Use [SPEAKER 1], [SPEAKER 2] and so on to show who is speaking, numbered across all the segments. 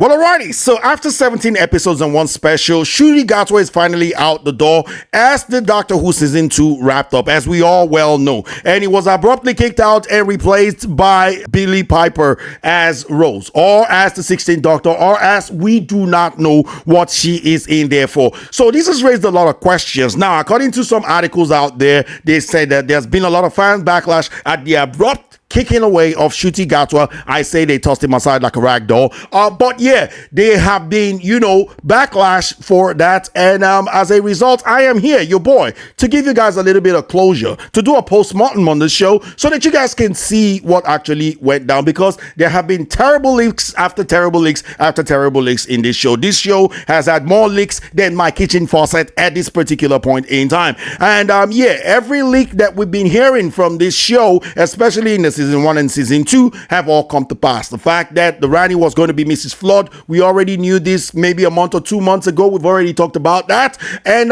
[SPEAKER 1] Well, alrighty, so after 17 episodes and one special, Ncuti Gatwa is finally out the door as the Doctor Who Season 2 wrapped up, as we all well know. And he was abruptly kicked out and replaced by Billie Piper as Rose, or as the 16th Doctor, or as we do not know what she is in there for. So this has raised a lot of questions. Now, according to some articles out there, they say that there's been a lot of fan backlash at the abrupt kicking away of Ncuti Gatwa. I say they tossed him aside like a rag doll. But yeah, they have been, backlash for that. And as a result, I am here, your boy, to give you guys a little bit of closure, to do a post-mortem on the show so that you guys can see what actually went down, because there have been terrible leaks after terrible leaks after terrible leaks in this show. This show has had more leaks than my kitchen faucet at this particular point in time. And every leak that we've been hearing from this show, especially in the Season 1 and Season 2, have all come to pass. The fact that the Rani was going to be Mrs. Flood, we already knew this maybe a month or 2 months ago. We've already talked about that. And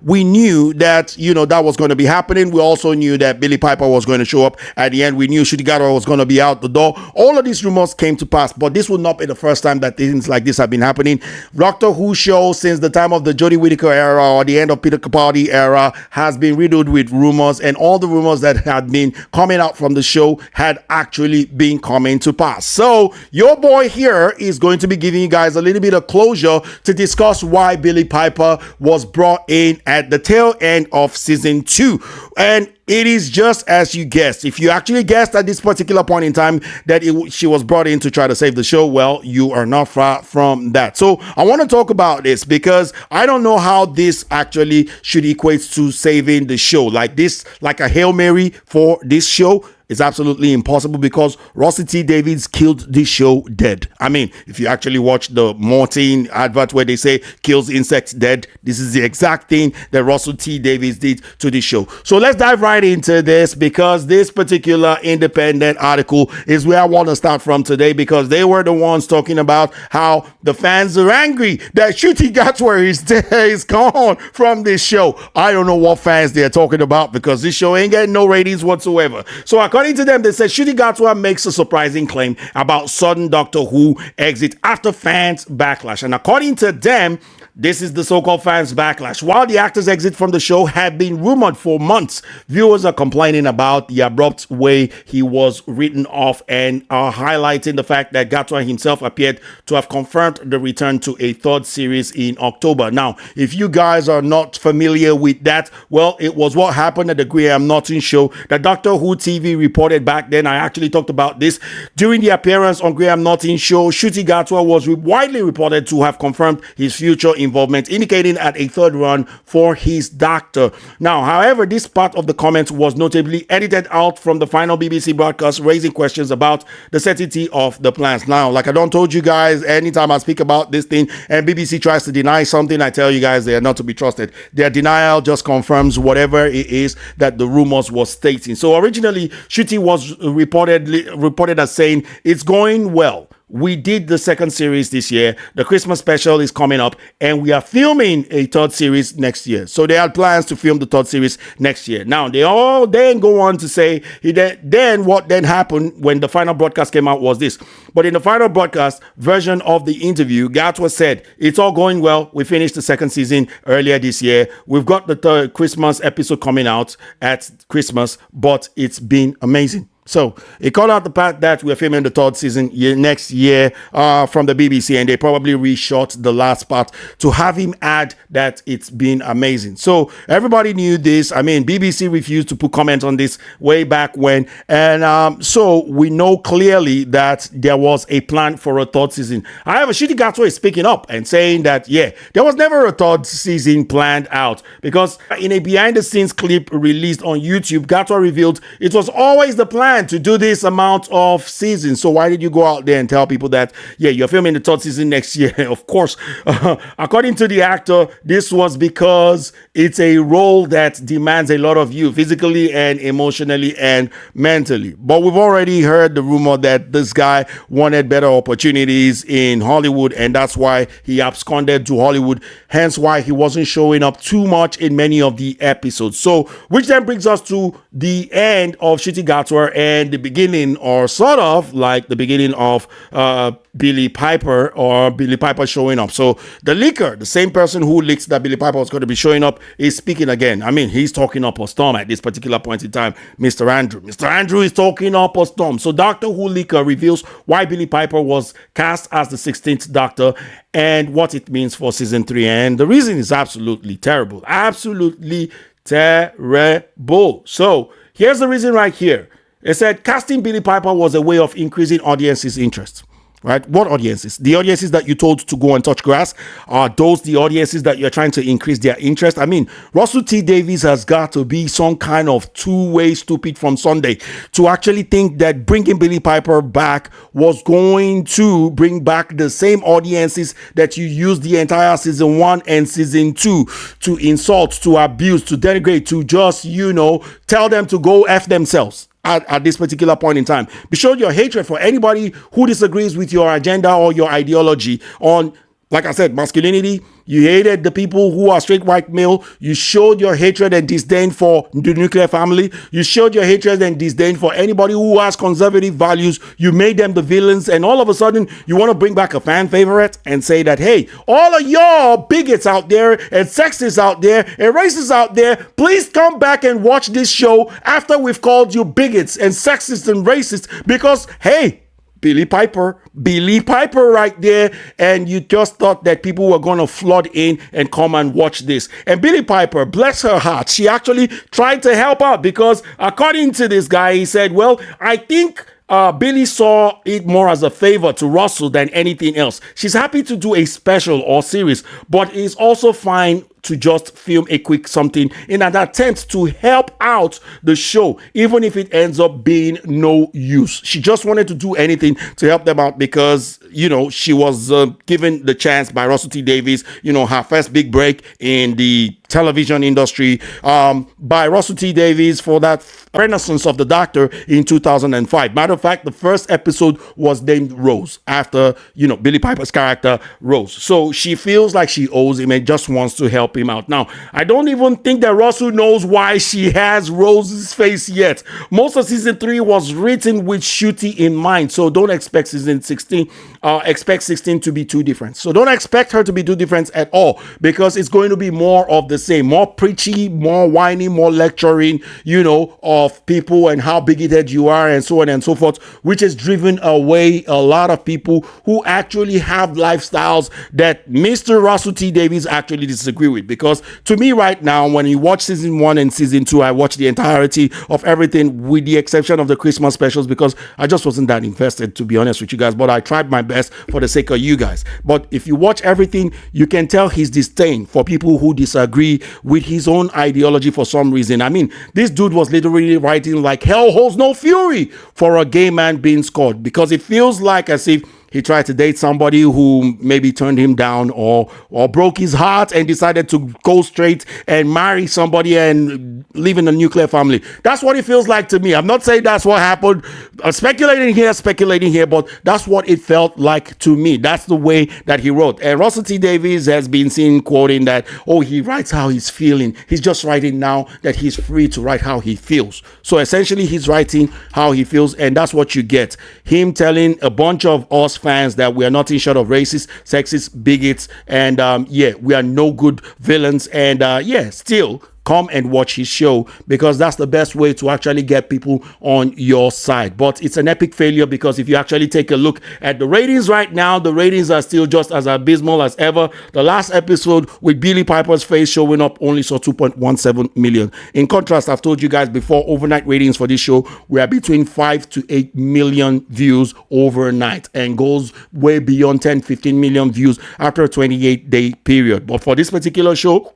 [SPEAKER 1] we knew that, that was going to be happening. We also knew that Billie Piper was going to show up at the end. We knew Ncuti Gatwa was going to be out the door. All of these rumors came to pass, but this will not be the first time that things like this have been happening. Doctor Who show, since the time of the Jodie Whittaker era or the end of Peter Capaldi era, has been riddled with rumors, and all the rumors that had been coming out from the show had actually been coming to pass. So your boy here is going to be giving you guys a little bit of closure to discuss why Billie Piper was brought in at the tail end of Season 2. And it is just as you guessed. If you actually guessed at this particular point in time that she was brought in to try to save the show, well, you are not far from that. So I want to talk about this because I don't know how this actually should equate to saving the show. Like a Hail Mary for this show is absolutely impossible, because russelltdavies killed this show dead. I mean, if you actually watch the Mortin advert where they say kills insects dead, this is the exact thing that russelltdavies did to this show. So let's dive right into this, because this particular independent article is where I want to start from today, because they were the ones talking about how the fans are angry that Ncuti Gatwa is gone from this show. I don't know what fans they're talking about, because this show ain't getting no ratings whatsoever. So according to them, they said Ncuti Gatwa makes a surprising claim about sudden Doctor Who exit after fans backlash. And according to them, this is the so-called fans backlash. While the actor's exit from the show had been rumored for months, viewers are complaining about the abrupt way he was written off, and are highlighting the fact that Gatwa himself appeared to have confirmed the return to a third series in October. Now, if you guys are not familiar with that, well, it was what happened at the Graham Norton show that Doctor Who TV reported back then. I actually talked about this during the appearance on Graham Norton's show. Ncuti Gatwa was widely reported to have confirmed his future involvement, indicating at a third run for his Doctor. Now, however, this part of the comment was notably edited out from the final BBC broadcast, raising questions about the sanctity of the plans. Now, like I don't told you guys, anytime I speak about this thing and BBC tries to deny something, I tell you guys they are not to be trusted. Their denial just confirms whatever it is that the rumors was stating. So originally, Ncuti was reported as saying, "It's going well. We did the second series this year. The Christmas special is coming up, and we are filming a third series next year." So they had plans to film the third series next year. Now, they all then go on to say, then what then happened when the final broadcast came out was this. But in the final broadcast version of the interview, Gatwa said, "It's all going well. We finished the second season earlier this year. We've got the third Christmas episode coming out at Christmas, but it's been amazing." So it called out the fact that we're filming the third season next year from the BBC, and they probably reshot the last part to have him add that it's been amazing. So everybody knew this. I mean, BBC refused to put comments on this way back when, and so we know clearly that there was a plan for a third season. However, Ncuti Gatwa is speaking up and saying that, there was never a third season planned out, because in a behind-the-scenes clip released on YouTube, Gatwa revealed it was always the plan to do this amount of seasons. So why did you go out there and tell people that, you're filming the third season next year? Of course, according to the actor, this was because it's a role that demands a lot of you physically and emotionally and mentally. But we've already heard the rumor that this guy wanted better opportunities in Hollywood, and that's why he absconded to Hollywood, hence why he wasn't showing up too much in many of the episodes. So, which then brings us to the end of Ncuti Gatwa and the beginning, or sort of like the beginning of Billie Piper, or Billie Piper showing up. So the leaker, the same person who leaks that Billie Piper was going to be showing up, is speaking again. I mean, he's talking up a storm at this particular point in time. Mr. Andrew. Mr. Andrew is talking up a storm. So Doctor Who leaker reveals why Billie Piper was cast as the 16th Doctor and what it means for season 3. And the reason is absolutely terrible. Absolutely terrible. So here's the reason right here. It said casting Billie Piper was a way of increasing audiences' interest. Right? What audiences? The audiences that you told to go and touch grass? Are those the audiences that you're trying to increase their interest? I mean, Russell T Davies has got to be some kind of two-way stupid from Sunday to actually think that bringing Billie Piper back was going to bring back the same audiences that you used the entire season 1 and season 2 to insult, to abuse, to denigrate, to just, you know, tell them to go F themselves. At this particular point in time. You showed your hatred for anybody who disagrees with your agenda or your ideology on, like I said, masculinity. You hated the people who are straight white male. You showed your hatred and disdain for the nuclear family. You showed your hatred and disdain for anybody who has conservative values. You made them the villains, and all of a sudden you want to bring back a fan favorite and say that, hey, all of y'all bigots out there and sexists out there and racists out there, please come back and watch this show after we've called you bigots and sexists and racists because, hey, Billie Piper right there, and you just thought that people were going to flood in and come and watch this. And Billie Piper, bless her heart, she actually tried to help out because according to this guy, he said, well, I think Billie saw it more as a favor to Russell than anything else. She's happy to do a special or series, but it's also fine to just film a quick something in an attempt to help out the show, even if it ends up being no use. She just wanted to do anything to help them out because, you know, she was given the chance by Russell T Davies, you know, her first big break in the television industry by Russell T Davies for that renaissance of the Doctor in 2005. Matter of fact, the first episode was named Rose after, you know, Billie Piper's character Rose. So she feels like she owes him and just wants to help him out. Now, I don't even think that Russell knows why she has Rose's face yet. Most of season 3 was written with Ncuti in mind, so don't expect season 16. Expect 16 to be too different. So don't expect her to be too different at all because it's going to be more of the same, more preachy, more whiny, more lecturing, you know, of people and how bigoted you are and so on and so forth, which has driven away a lot of people who actually have lifestyles that Mr. Russell T Davies actually disagree with. Because to me right now, when you watch season 1 and season 2, I watched the entirety of everything with the exception of the Christmas specials because I just wasn't that invested, to be honest with you guys, but I tried my best for the sake of you guys. But if you watch everything, you can tell his disdain for people who disagree with his own ideology for some reason. I mean, this dude was literally writing like hell holds no fury for a gay man being scored because it feels like as if he tried to date somebody who maybe turned him down or broke his heart and decided to go straight and marry somebody and live in a nuclear family. That's what it feels like to me. I'm not saying that's what happened. I'm speculating here, but that's what it felt like to me. That's the way that he wrote. And Russell T Davies has been seen quoting that, oh, he writes how he's feeling. He's just writing now that he's free to write how he feels. So essentially, he's writing how he feels, and that's what you get. Him telling a bunch of us fans that we are nothing short of racist, sexist, bigots, and yeah, we are no good villains, and yeah, still come and watch his show because that's the best way to actually get people on your side. But it's an epic failure because if you actually take a look at the ratings right now, the ratings are still just as abysmal as ever. The last episode with Billie Piper's face showing up only saw 2.17 million. In contrast, I've told you guys before, overnight ratings for this show were between 5 to 8 million views overnight and goes way beyond 10-15 million views after a 28-day period. But for this particular show,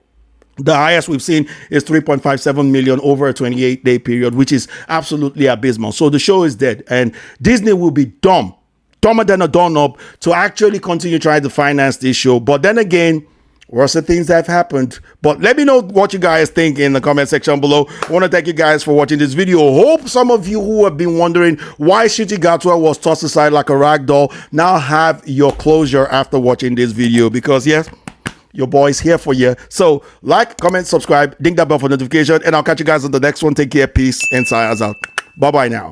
[SPEAKER 1] the highest we've seen is 3.57 million over a 28-day period, which is absolutely abysmal. So the show is dead, and Disney will be dumber than a doorknob to actually continue trying to finance this show. But then again, worse things have happened. But let me know what you guys think in the comment section below. I want to thank you guys for watching this video. Hope some of you who have been wondering why Ncuti Gatwa was tossed aside like a rag doll now have your closure after watching this video, because yes, your boy's here for you. So like, comment, subscribe, ding that bell for notification, and I'll catch you guys on the next one. Take care, peace, and sign us out. Bye bye now.